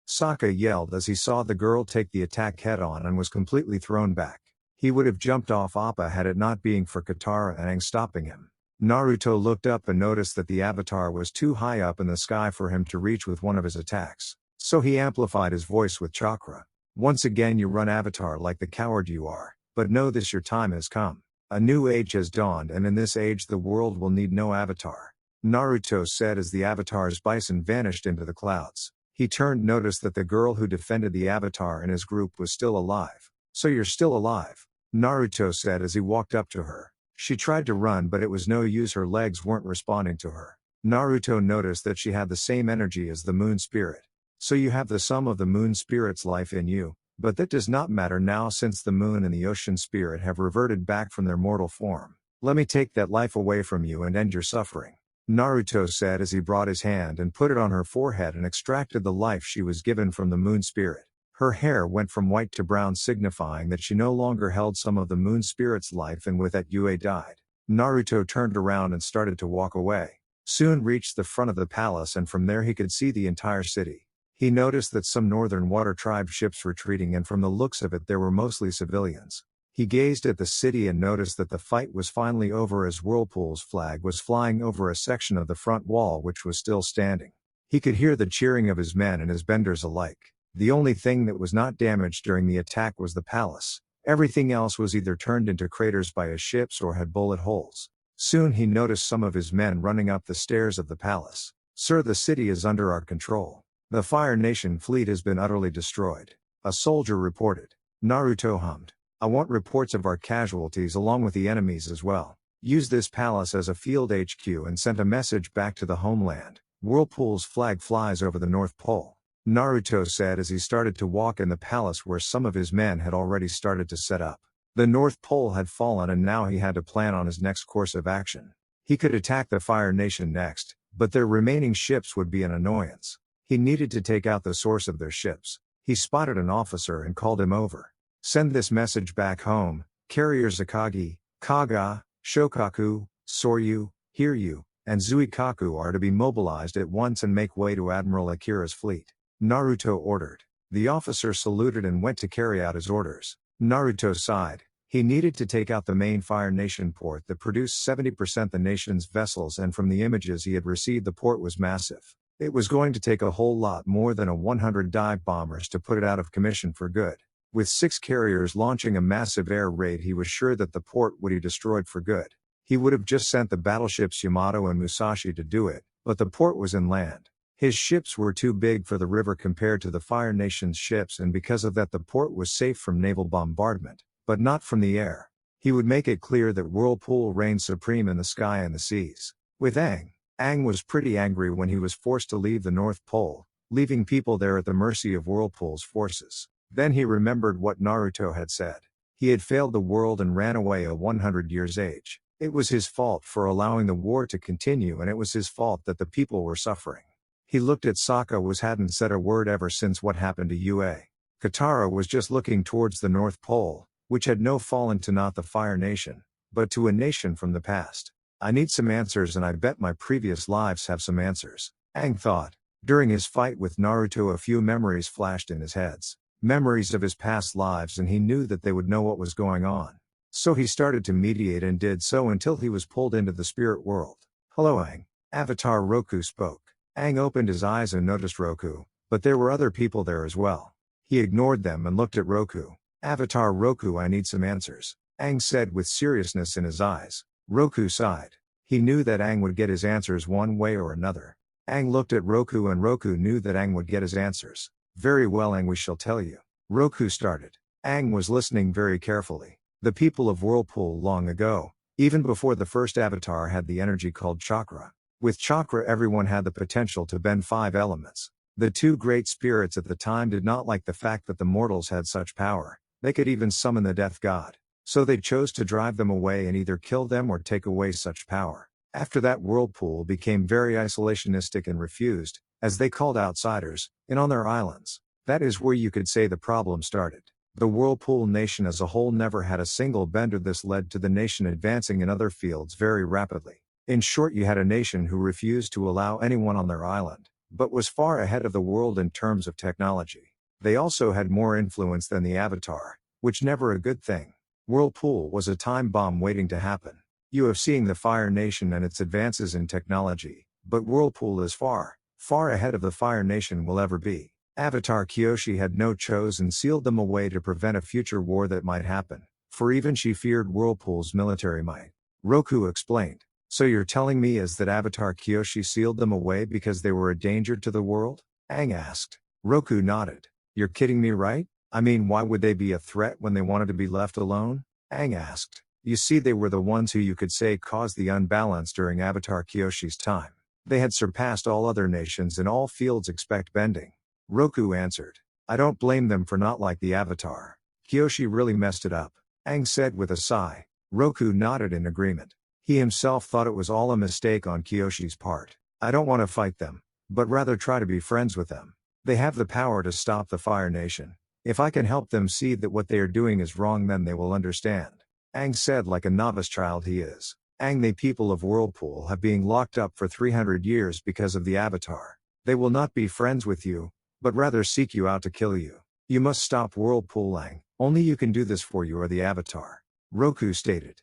Sokka yelled as he saw the girl take the attack head-on and was completely thrown back. He would have jumped off Appa had it not been for Katara and Aang stopping him. Naruto looked up and noticed that the Avatar was too high up in the sky for him to reach with one of his attacks. So he amplified his voice with chakra. Once again you run, Avatar, like the coward you are, but know this: your time has come. A new age has dawned, and in this age the world will need no Avatar. Naruto said as the Avatar's bison vanished into the clouds. He turned, noticed that the girl who defended the Avatar in his group was still alive. So you're still alive? Naruto said as he walked up to her. She tried to run, but it was no use, her legs weren't responding to her. Naruto noticed that she had the same energy as the moon spirit. So you have the sum of the moon spirit's life in you, but that does not matter now since the moon and the ocean spirit have reverted back from their mortal form. Let me take that life away from you and end your suffering. Naruto said as he brought his hand and put it on her forehead and extracted the life she was given from the moon spirit. Her hair went from white to brown, signifying that she no longer held some of the moon spirit's life, and with that Yue died. Naruto turned around and started to walk away. Soon reached the front of the palace, and from there he could see the entire city. He noticed that some northern water tribe ships retreating, and from the looks of it there were mostly civilians. He gazed at the city and noticed that the fight was finally over as Whirlpool's flag was flying over a section of the front wall which was still standing. He could hear the cheering of his men and his benders alike. The only thing that was not damaged during the attack was the palace. Everything else was either turned into craters by his ships or had bullet holes. Soon he noticed some of his men running up the stairs of the palace. "Sir, the city is under our control. The Fire Nation fleet has been utterly destroyed," a soldier reported. Naruto hummed. "I want reports of our casualties along with the enemies as well. Use this palace as a field HQ," and sent a message back to the homeland. "Whirlpool's flag flies over the North Pole," Naruto said as he started to walk in the palace where some of his men had already started to set up. The North Pole had fallen, and now he had to plan on his next course of action. He could attack the Fire Nation next, but their remaining ships would be an annoyance. He needed to take out the source of their ships. He spotted an officer and called him over. "Send this message back home. Carrier Zakagi, Kaga, Shokaku, Soryu, Hiryu, and Zuikaku are to be mobilized at once and make way to Admiral Akira's fleet," Naruto ordered. The officer saluted and went to carry out his orders. Naruto sighed. He needed to take out the main Fire Nation port that produced 70% the nation's vessels, and from the images he had received the port was massive. It was going to take a whole lot more than 100 dive bombers to put it out of commission for good. With 6 carriers launching a massive air raid, he was sure that the port would be destroyed for good. He would have just sent the battleships Yamato and Musashi to do it, but the port was inland. His ships were too big for the river compared to the Fire Nation's ships, and because of that the port was safe from naval bombardment, but not from the air. He would make it clear that Whirlpool reigned supreme in the sky and the seas. With Aang was pretty angry when he was forced to leave the North Pole, leaving people there at the mercy of Whirlpool's forces. Then he remembered what Naruto had said. He had failed the world and ran away at 100 years age. It was his fault for allowing the war to continue, and it was his fault that the people were suffering. He looked at Sokka, who hadn't said a word ever since what happened to Yue. Katara was just looking towards the North Pole, which had no fallen to not the Fire Nation, but to a nation from the past. "I need some answers, and I bet my previous lives have some answers," Aang thought. During his fight with Naruto, a few memories flashed in his heads. Memories of his past lives, and he knew that they would know what was going on. So he started to mediate and did so until he was pulled into the spirit world. "Hello, Aang." Avatar Roku spoke. Aang opened his eyes and noticed Roku, but there were other people there as well. He ignored them and looked at Roku. "Avatar Roku, I need some answers," Aang said with seriousness in his eyes. Roku sighed. He knew that Aang would get his answers one way or another. Aang looked at Roku, and Roku knew that Aang would get his answers. "Very well, Aang, we shall tell you." Roku started. Aang was listening very carefully. The people of Whirlpool long ago, even before the first avatar, had the energy called chakra. With chakra, everyone had the potential to bend 5 elements. The 2 great spirits at the time did not like the fact that the mortals had such power. They could even summon the death god. So they chose to drive them away and either kill them or take away such power. After that, Whirlpool became very isolationistic and refused, as they called outsiders, in on their islands. That is where you could say the problem started. The Whirlpool Nation as a whole never had a single bender. This led to the nation advancing in other fields very rapidly. In short, you had a nation who refused to allow anyone on their island, but was far ahead of the world in terms of technology. They also had more influence than the Avatar, which never a good thing. Whirlpool was a time bomb waiting to happen. You have seen the Fire Nation and its advances in technology, but Whirlpool is far, far ahead of the Fire Nation will ever be. Avatar Kyoshi had no choice and sealed them away to prevent a future war that might happen, for even she feared Whirlpool's military might. Roku explained. "So you're telling me is that Avatar Kyoshi sealed them away because they were a danger to the world?" Aang asked. Roku nodded. "You're kidding me, right? I mean, why would they be a threat when they wanted to be left alone?" Aang asked. "You see, they were the ones who you could say caused the unbalance during Avatar Kyoshi's time. They had surpassed all other nations in all fields except bending." Roku answered. "I don't blame them for not like the Avatar. Kyoshi really messed it up," Aang said with a sigh. Roku nodded in agreement. He himself thought it was all a mistake on Kyoshi's part. "I don't want to fight them, but rather try to be friends with them. They have the power to stop the Fire Nation. If I can help them see that what they are doing is wrong, then they will understand," Aang said like a novice child he is. The people of Whirlpool have been locked up for 300 years because of the Avatar. They will not be friends with you, but rather seek you out to kill you. You must stop Whirlpool only you can do this for you or the Avatar. Roku stated.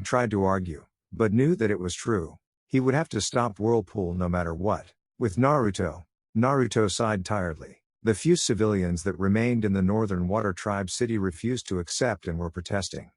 Tried to argue, but knew that it was true. He would have to stop Whirlpool no matter what. With Naruto sighed tiredly. The few civilians that remained in the Northern Water Tribe city refused to accept and were protesting.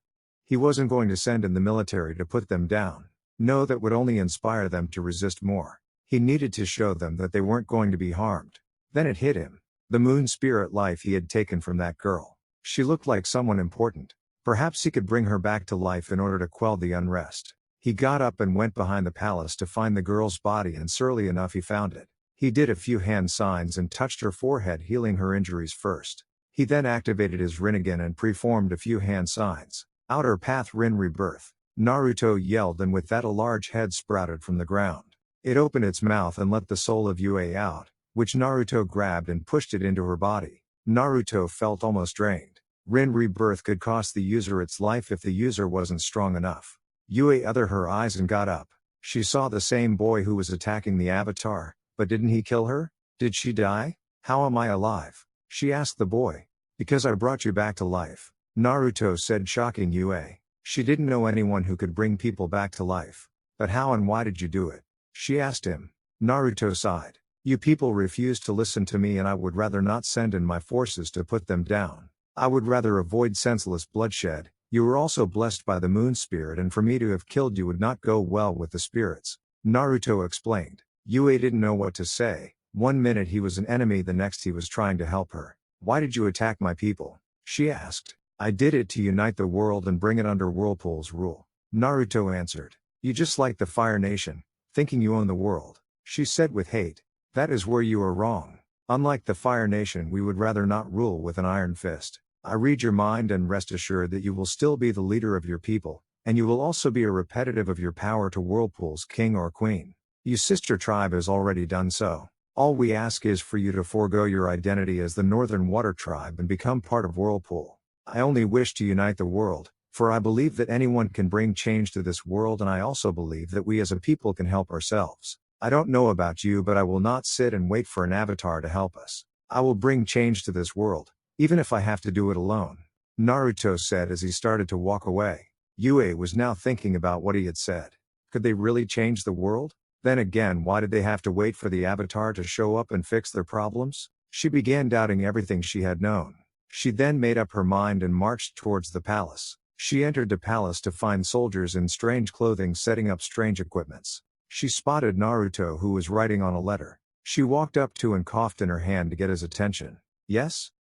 He wasn't going to send in the military to put them down. No, that would only inspire them to resist more. He needed to show them that they weren't going to be harmed. Then it hit him. The moon spirit life he had taken from that girl. She looked like someone important. Perhaps he could bring her back to life in order to quell the unrest. He got up and went behind the palace to find the girl's body, and surely enough he found it. He did a few hand signs and touched her forehead, healing her injuries first. He then activated his Rinnegan and preformed a few hand signs. Outer Path Rin Rebirth. Naruto yelled, and with that a large head sprouted from the ground. It opened its mouth and let the soul of Yue out, which Naruto grabbed and pushed it into her body. Naruto felt almost drained. Rin Rebirth could cost the user its life if the user wasn't strong enough. Yue opened her eyes and got up. She saw the same boy who was attacking the Avatar, but didn't he kill her? Did she die? How am I alive? She asked the boy. Because I brought you back to life, Naruto said, shocking Yue. She didn't know anyone who could bring people back to life. But how and why did you do it? She asked him. Naruto sighed. You people refused to listen to me, and I would rather not send in my forces to put them down. I would rather avoid senseless bloodshed. You were also blessed by the moon spirit, and for me to have killed you would not go well with the spirits. Naruto explained. Yue didn't know what to say. One minute he was an enemy, the next he was trying to help her. Why did you attack my people? She asked. I did it to unite the world and bring it under Whirlpool's rule. Naruto answered. You just like the Fire Nation, thinking you own the world. She said with hate. That is where you are wrong. Unlike the Fire Nation, we would rather not rule with an iron fist. I read your mind, and rest assured that you will still be the leader of your people, and you will also be a repetitive of your power to Whirlpool's king or queen. Your sister tribe has already done so. All we ask is for you to forego your identity as the Northern Water Tribe and become part of Whirlpool. I only wish to unite the world, for I believe that anyone can bring change to this world, and I also believe that we as a people can help ourselves. I don't know about you, but I will not sit and wait for an avatar to help us. I will bring change to this world, even if I have to do it alone. Naruto said as he started to walk away. Yue was now thinking about what he had said. Could they really change the world? Then again, why did they have to wait for the avatar to show up and fix their problems? She began doubting everything she had known. She then made up her mind and marched towards the palace. She entered the palace to find soldiers in strange clothing setting up strange equipments. She spotted Naruto, who was writing on a letter. She walked up to and coughed in her hand to get his attention. Yes?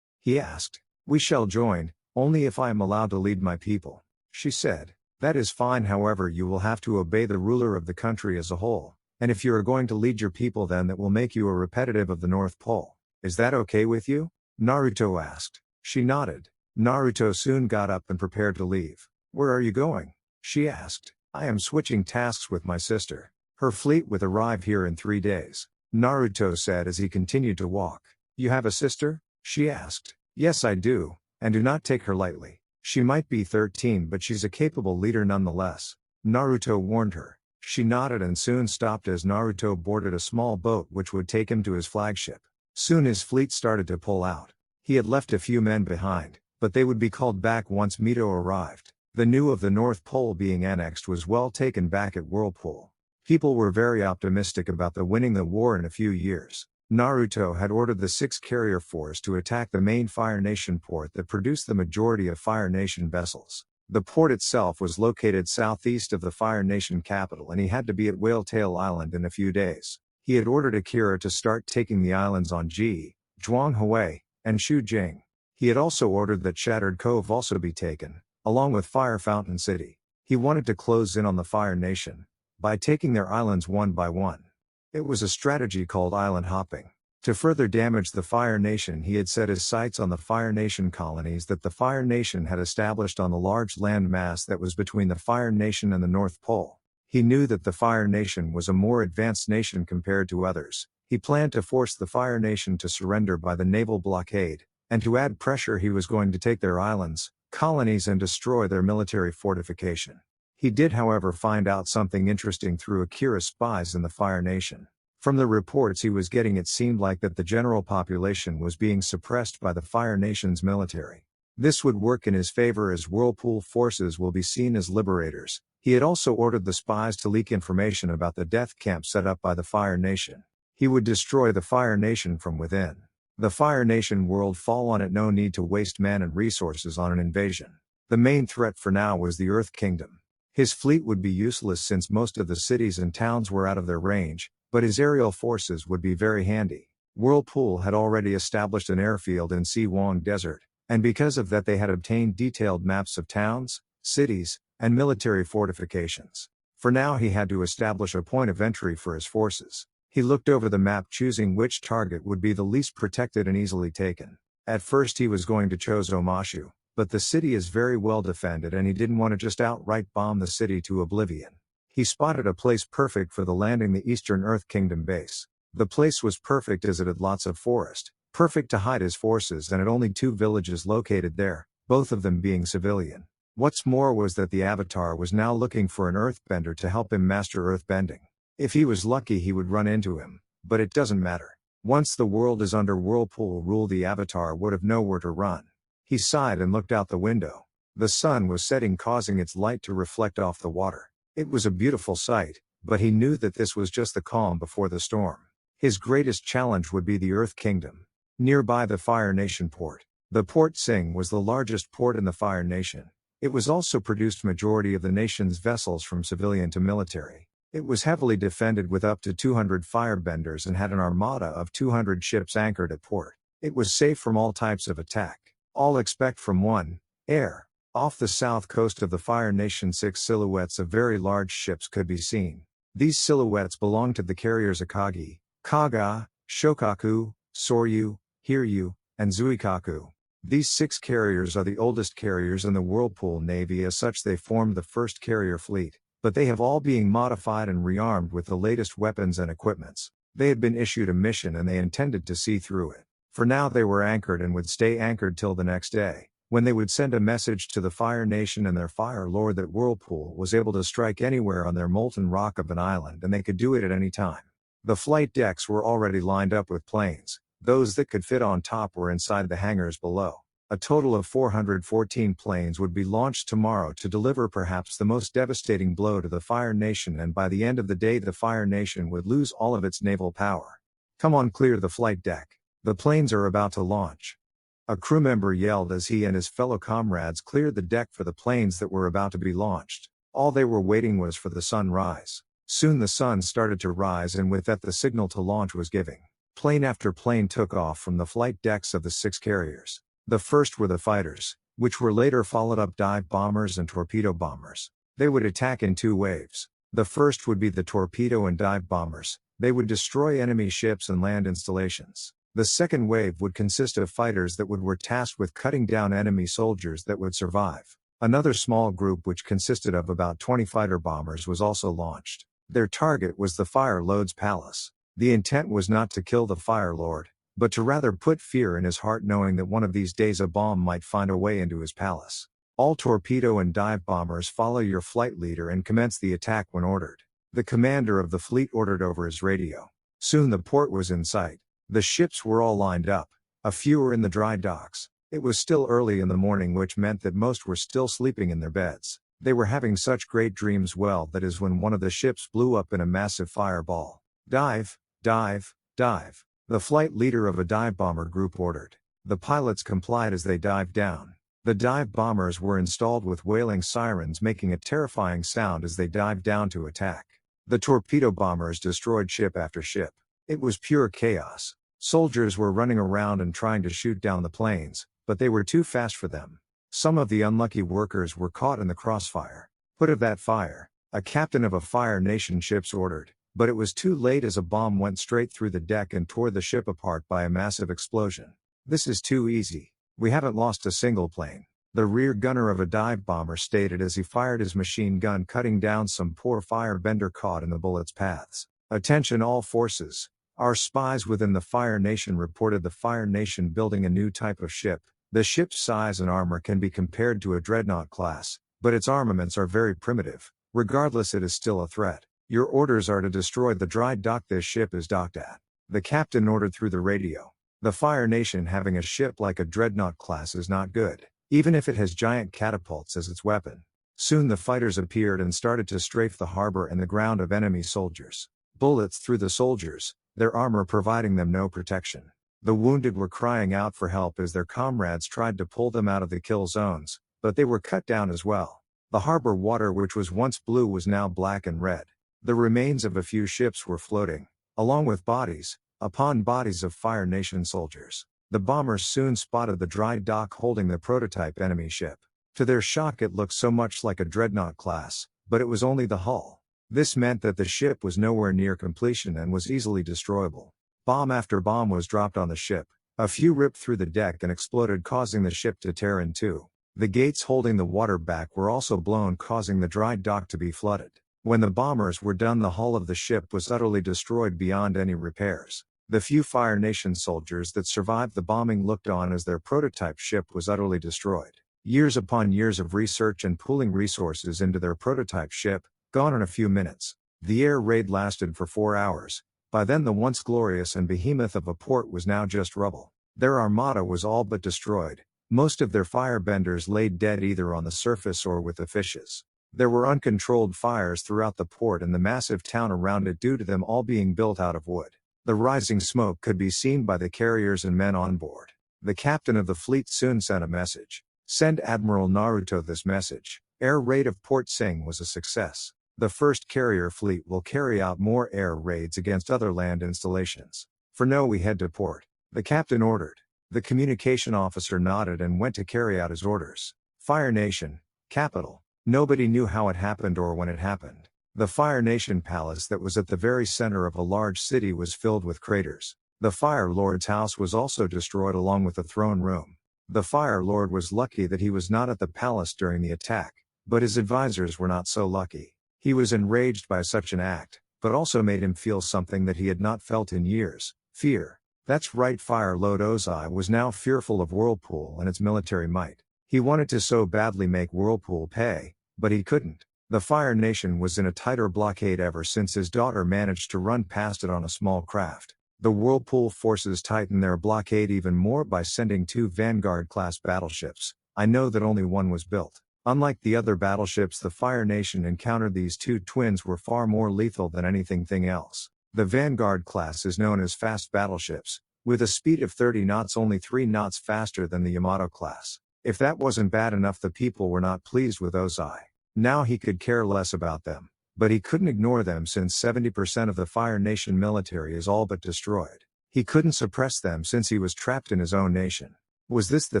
He asked. We shall join, only if I am allowed to lead my people. She said. That is fine, however you will have to obey the ruler of the country as a whole, and if you are going to lead your people, then that will make you a repetitive of the North Pole. Is that okay with you? Naruto asked. She nodded. Naruto soon got up and prepared to leave. Where are you going? She asked. I am switching tasks with my sister. Her fleet will arrive here in 3 days. Naruto said as he continued to walk. You have a sister? She asked. Yes, I do, and do not take her lightly. She might be 13, but she's a capable leader nonetheless. Naruto warned her. She nodded and soon stopped as Naruto boarded a small boat which would take him to his flagship. Soon his fleet started to pull out. He had left a few men behind, but they would be called back once Mito arrived. The news of the North Pole being annexed was well taken back at Whirlpool. People were very optimistic about winning the war in a few years. Naruto had ordered the 6th Carrier Force to attack the main Fire Nation port that produced the majority of Fire Nation vessels. The port itself was located southeast of the Fire Nation capital, and he had to be at Whaletail Island in a few days. He had ordered Akira to start taking the islands on Ji, Zhuanghui, and Shujing. He had also ordered that Shattered Cove also be taken, along with Fire Fountain City. He wanted to close in on the Fire Nation by taking their islands one by one. It was a strategy called island hopping. To further damage the Fire Nation, he had set his sights on the Fire Nation colonies that the Fire Nation had established on the large land mass that was between the Fire Nation and the North Pole. He knew that the Fire Nation was a more advanced nation compared to others. He planned to force the Fire Nation to surrender by the naval blockade, and to add pressure he was going to take their islands, colonies, and destroy their military fortification. He did however find out something interesting through Akira's spies in the Fire Nation. From the reports he was getting, it seemed like that the general population was being suppressed by the Fire Nation's military. This would work in his favor as Whirlpool forces will be seen as liberators. He had also ordered the spies to leak information about the death camp set up by the Fire Nation. He would destroy the Fire Nation from within. The Fire Nation world fall on it, no need to waste man and resources on an invasion. The main threat for now was the Earth Kingdom. His fleet would be useless since most of the cities and towns were out of their range, but his aerial forces would be very handy. Whirlpool had already established an airfield in Siwang Desert, and because of that they had obtained detailed maps of towns, cities, and military fortifications. For now he had to establish a point of entry for his forces. He looked over the map, choosing which target would be the least protected and easily taken. At first he was going to choose Omashu, but the city is very well defended and he didn't want to just outright bomb the city to oblivion. He spotted a place perfect for the landing, the Eastern Earth Kingdom base. The place was perfect as it had lots of forest, perfect to hide his forces, and had only 2 villages located there, both of them being civilian. What's more was that the Avatar was now looking for an earthbender to help him master earthbending. If he was lucky he would run into him, but it doesn't matter. Once the world is under Whirlpool rule, the Avatar would have nowhere to run. He sighed and looked out the window. The sun was setting, causing its light to reflect off the water. It was a beautiful sight, but he knew that this was just the calm before the storm. His greatest challenge would be the Earth Kingdom. Nearby the Fire Nation port. The Port Sing was the largest port in the Fire Nation. It was also produced majority of the nation's vessels from civilian to military. It was heavily defended with up to 200 firebenders and had an armada of 200 ships anchored at port. It was safe from all types of attack. All except from one, air. Off the south coast of the Fire Nation 6 silhouettes of very large ships could be seen. These silhouettes belonged to the carriers Akagi, Kaga, Shokaku, Soryu, Hiryu, and Zuikaku. These 6 carriers are the oldest carriers in the Whirlpool Navy. As such they formed the first carrier fleet, but they have all being modified and rearmed with the latest weapons and equipments. They had been issued a mission and they intended to see through it. For now they were anchored and would stay anchored till the next day, when they would send a message to the Fire Nation and their Fire Lord that Whirlpool was able to strike anywhere on their molten rock of an island and they could do it at any time. The flight decks were already lined up with planes. Those that could fit on top were inside the hangars below. A total of 414 planes would be launched tomorrow to deliver perhaps the most devastating blow to the Fire Nation, and by the end of the day the Fire Nation would lose all of its naval power. Come on, clear the flight deck. The planes are about to launch. A crew member yelled as he and his fellow comrades cleared the deck for the planes that were about to be launched. All they were waiting was for the sun rise. Soon the sun started to rise, and with that the signal to launch was giving. Plane after plane took off from the flight decks of the 6 carriers. The first were the fighters, which were later followed up dive bombers and torpedo bombers. They would attack in 2 waves. The first would be the torpedo and dive bombers. They would destroy enemy ships and land installations. The second wave would consist of fighters that were tasked with cutting down enemy soldiers that would survive. Another small group which consisted of about 20 fighter bombers was also launched. Their target was the Fire Lord's palace. The intent was not to kill the Fire Lord, but to rather put fear in his heart, knowing that one of these days a bomb might find a way into his palace. All torpedo and dive bombers follow your flight leader and commence the attack when ordered. The commander of the fleet ordered over his radio. Soon the port was in sight. The ships were all lined up. A few were in the dry docks. It was still early in the morning, which meant that most were still sleeping in their beds. They were having such great dreams. Well, that is when one of the ships blew up in a massive fireball. Dive, dive, dive. The flight leader of a dive bomber group ordered. The pilots complied as they dived down. The dive bombers were installed with wailing sirens, making a terrifying sound as they dived down to attack. The torpedo bombers destroyed ship after ship. It was pure chaos. Soldiers were running around and trying to shoot down the planes, but they were too fast for them. Some of the unlucky workers were caught in the crossfire. Put of that fire, a captain of a Fire Nation ship's ordered, but it was too late as a bomb went straight through the deck and tore the ship apart by a massive explosion. This is too easy. We haven't lost a single plane, the rear gunner of a dive bomber stated as he fired his machine gun, cutting down some poor firebender caught in the bullet's paths. Attention all forces. Our spies within the Fire Nation reported the Fire Nation building a new type of ship. The ship's size and armor can be compared to a dreadnought class. But its armaments are very primitive. Regardless, it is still a threat. Your orders are to destroy the dry dock this ship is docked at. The captain ordered through the radio. The Fire Nation having a ship like a dreadnought class is not good, even if it has giant catapults as its weapon. Soon the fighters appeared and started to strafe the harbor and the ground of enemy soldiers. Bullets through the soldiers, their armor providing them no protection. The wounded were crying out for help as their comrades tried to pull them out of the kill zones, but they were cut down as well. The harbor water, which was once blue, was now black and red. The remains of a few ships were floating, along with bodies, upon bodies of Fire Nation soldiers. The bombers soon spotted the dry dock holding the prototype enemy ship. To their shock, it looked so much like a dreadnought class, but it was only the hull. This meant that the ship was nowhere near completion and was easily destroyable. Bomb after bomb was dropped on the ship. A few ripped through the deck and exploded, causing the ship to tear in two. The gates holding the water back were also blown, causing the dry dock to be flooded. When the bombers were done, the hull of the ship was utterly destroyed beyond any repairs. The few Fire Nation soldiers that survived the bombing looked on as their prototype ship was utterly destroyed. Years upon years of research and pooling resources into their prototype ship, gone in a few minutes. The air raid lasted for 4 hours. By then the once glorious and behemoth of a port was now just rubble. Their armada was all but destroyed. Most of their firebenders lay dead either on the surface or with the fishes. There were uncontrolled fires throughout the port and the massive town around it due to them all being built out of wood. The rising smoke could be seen by the carriers and men on board. The captain of the fleet soon sent a message. Send Admiral Naruto this message. Air raid of Port Sing was a success. The first carrier fleet will carry out more air raids against other land installations. For now we head to port. The captain ordered. The communication officer nodded and went to carry out his orders. Fire Nation, capital. Nobody knew how it happened or when it happened. The Fire Nation palace that was at the very center of a large city was filled with craters. The Fire Lord's house was also destroyed along with the throne room. The Fire Lord was lucky that he was not at the palace during the attack, but his advisors were not so lucky. He was enraged by such an act, but also made him feel something that he had not felt in years: fear. That's right, Fire Lord Ozai was now fearful of Whirlpool and its military might. He wanted to so badly make Whirlpool pay, but he couldn't. The Fire Nation was in a tighter blockade ever since his daughter managed to run past it on a small craft. The Whirlpool forces tightened their blockade even more by sending 2 Vanguard-class battleships. I know that only one was built. Unlike the other battleships the Fire Nation encountered, these 2 twins were far more lethal than anything else. The Vanguard class is known as fast battleships, with a speed of 30 knots, only 3 knots faster than the Yamato class. If that wasn't bad enough, the people were not pleased with Ozai. Now he could care less about them. But he couldn't ignore them since 70% of the Fire Nation military is all but destroyed. He couldn't suppress them since he was trapped in his own nation. Was this the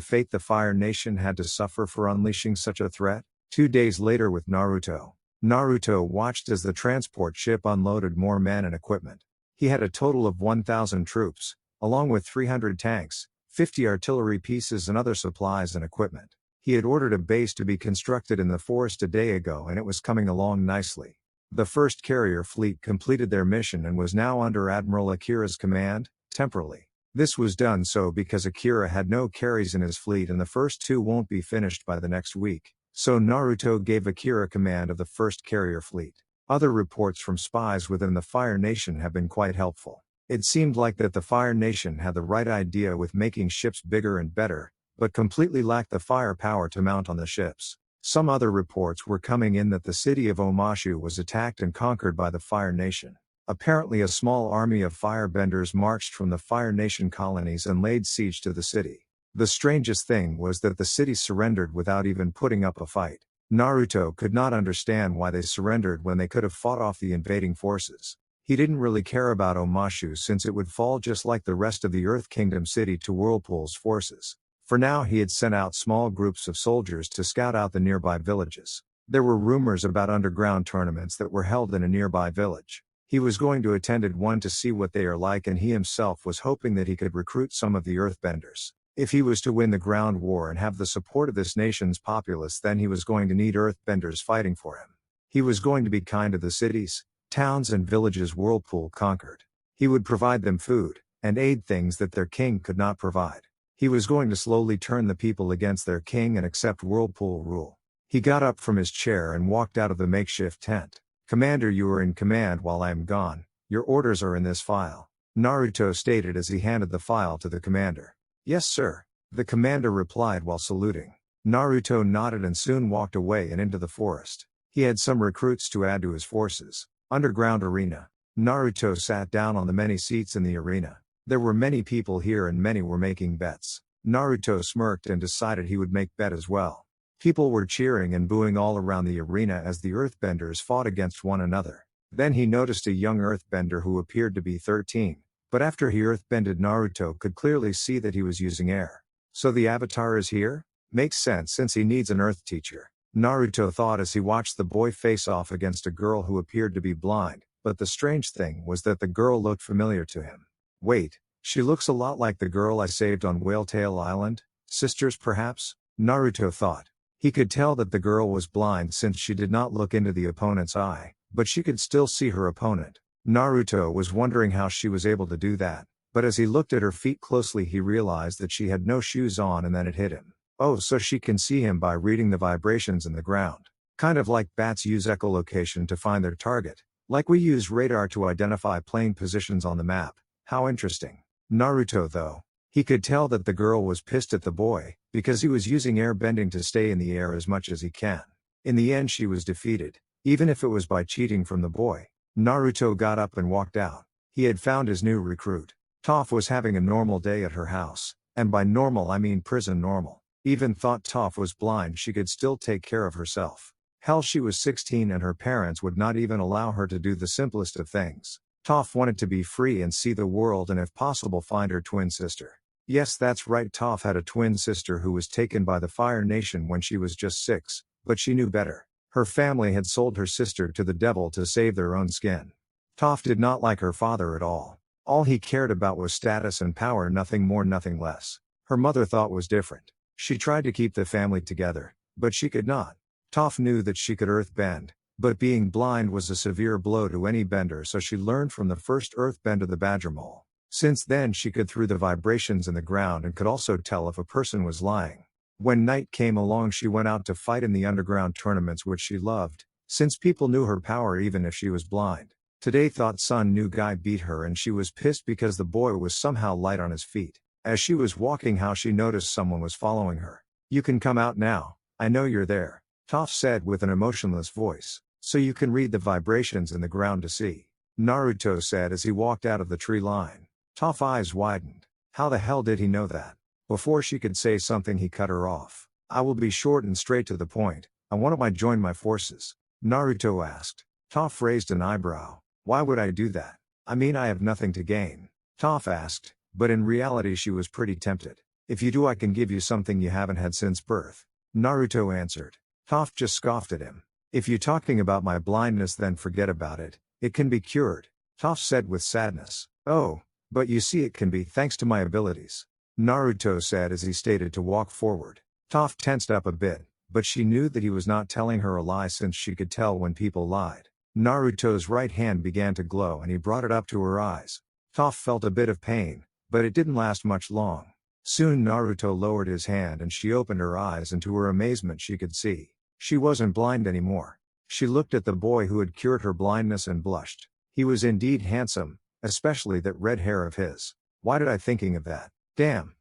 fate the Fire Nation had to suffer for unleashing such a threat? 2 days later with Naruto. Naruto watched as the transport ship unloaded more men and equipment. He had a total of 1,000 troops, along with 300 tanks, 50 artillery pieces and other supplies and equipment. He had ordered a base to be constructed in the forest a day ago and it was coming along nicely. The first carrier fleet completed their mission and was now under Admiral Akira's command, temporarily. This was done so because Akira had no carries in his fleet and the first 2 won't be finished by the next week, so Naruto gave Akira command of the first carrier fleet. Other reports from spies within the Fire Nation have been quite helpful. It seemed like that the Fire Nation had the right idea with making ships bigger and better, but completely lacked the firepower to mount on the ships. Some other reports were coming in that the city of Omashu was attacked and conquered by the Fire Nation. Apparently a small army of firebenders marched from the Fire Nation colonies and laid siege to the city. The strangest thing was that the city surrendered without even putting up a fight. Naruto could not understand why they surrendered when they could have fought off the invading forces. He didn't really care about Omashu since it would fall just like the rest of the Earth Kingdom city to Whirlpool's forces. For now he had sent out small groups of soldiers to scout out the nearby villages. There were rumors about underground tournaments that were held in a nearby village. He was going to attend one to see what they are like, and he himself was hoping that he could recruit some of the Earthbenders. If he was to win the ground war and have the support of this nation's populace, then he was going to need Earthbenders fighting for him. He was going to be kind to the cities, towns and villages Whirlpool conquered. He would provide them food and aid, things that their king could not provide. He was going to slowly turn the people against their king and accept Whirlpool rule. He got up from his chair and walked out of the makeshift tent. "Commander, you are in command while I am gone. Your orders are in this file," Naruto stated as he handed the file to the commander. "Yes, sir," the commander replied while saluting. Naruto nodded and soon walked away and into the forest. He had some recruits to add to his forces. Underground arena. Naruto sat down on the many seats in the arena. There were many people here and many were making bets. Naruto smirked and decided he would make bet as well. People were cheering and booing all around the arena as the earthbenders fought against one another. Then he noticed a young earthbender who appeared to be 13, but after he earthbended, Naruto could clearly see that he was using air. So the avatar is here? Makes sense since he needs an earth teacher, Naruto thought as he watched the boy face off against a girl who appeared to be blind, but the strange thing was that the girl looked familiar to him. Wait, she looks a lot like the girl I saved on Whaletail Island? Sisters perhaps? Naruto thought. He could tell that the girl was blind since she did not look into the opponent's eye, but she could still see her opponent. Naruto was wondering how she was able to do that, but as he looked at her feet closely he realized that she had no shoes on and then it hit him. Oh, so she can see him by reading the vibrations in the ground. Kind of like bats use echolocation to find their target, like we use radar to identify plane positions on the map. How interesting. Naruto though. He could tell that the girl was pissed at the boy, because he was using air bending to stay in the air as much as he can. In the end she was defeated, even if it was by cheating from the boy. Naruto got up and walked out. He had found his new recruit. Toph was having a normal day at her house, and by normal I mean prison normal. Even thought Toph was blind, she could still take care of herself. Hell, she was 16 and her parents would not even allow her to do the simplest of things. Toph wanted to be free and see the world and if possible find her twin sister. Yes, that's right, Toph had a twin sister who was taken by the Fire Nation when she was just 6, but she knew better. Her family had sold her sister to the devil to save their own skin. Toph did not like her father at all. All he cared about was status and power, nothing more, nothing less. Her mother thought was different. She tried to keep the family together, but she could not. Toph knew that she could earthbend, but being blind was a severe blow to any bender, so she learned from the first earthbender, the badger mole. Since then she could through the vibrations in the ground and could also tell if a person was lying. When night came along she went out to fight in the underground tournaments, which she loved, since people knew her power even if she was blind. Today thought Sun new guy beat her and she was pissed because the boy was somehow light on his feet. As she was walking how she noticed someone was following her. "You can come out now, I know you're there," Toph said with an emotionless voice. "So you can read the vibrations in the ground to see," Naruto said as he walked out of the tree line. Toph's eyes widened. How the hell did he know that? Before she could say something he cut her off. "I will be short and straight to the point. I want to join my forces," Naruto asked. Toph raised an eyebrow. "Why would I do that? I mean I have nothing to gain," Toph asked, but in reality she was pretty tempted. "If you do I can give you something you haven't had since birth," Naruto answered. Toph just scoffed at him. "If you're talking about my blindness then forget about it. It can be cured," Toph said with sadness. "Oh, but you see it can be thanks to my abilities," Naruto said as he stated to walk forward. Toph tensed up a bit, but she knew that he was not telling her a lie since she could tell when people lied. Naruto's right hand began to glow and he brought it up to her eyes. Toph felt a bit of pain, but it didn't last much long. Soon Naruto lowered his hand and she opened her eyes and to her amazement she could see. She wasn't blind anymore. She looked at the boy who had cured her blindness and blushed. He was indeed handsome, especially that red hair of his. Why did I thinking of that? Damn.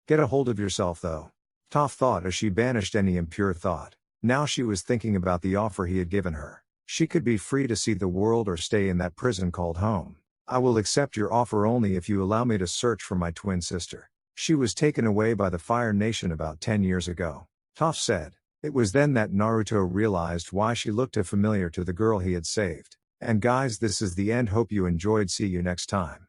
Get a hold of yourself though, Toph thought as she banished any impure thought. Now she was thinking about the offer he had given her. She could be free to see the world or stay in that prison called home. "I will accept your offer only if you allow me to search for my twin sister. She was taken away by the Fire Nation about 10 years ago," Toph said. It was then that Naruto realized why she looked familiar to the girl he had saved. And guys, this is the end. Hope you enjoyed. See you next time.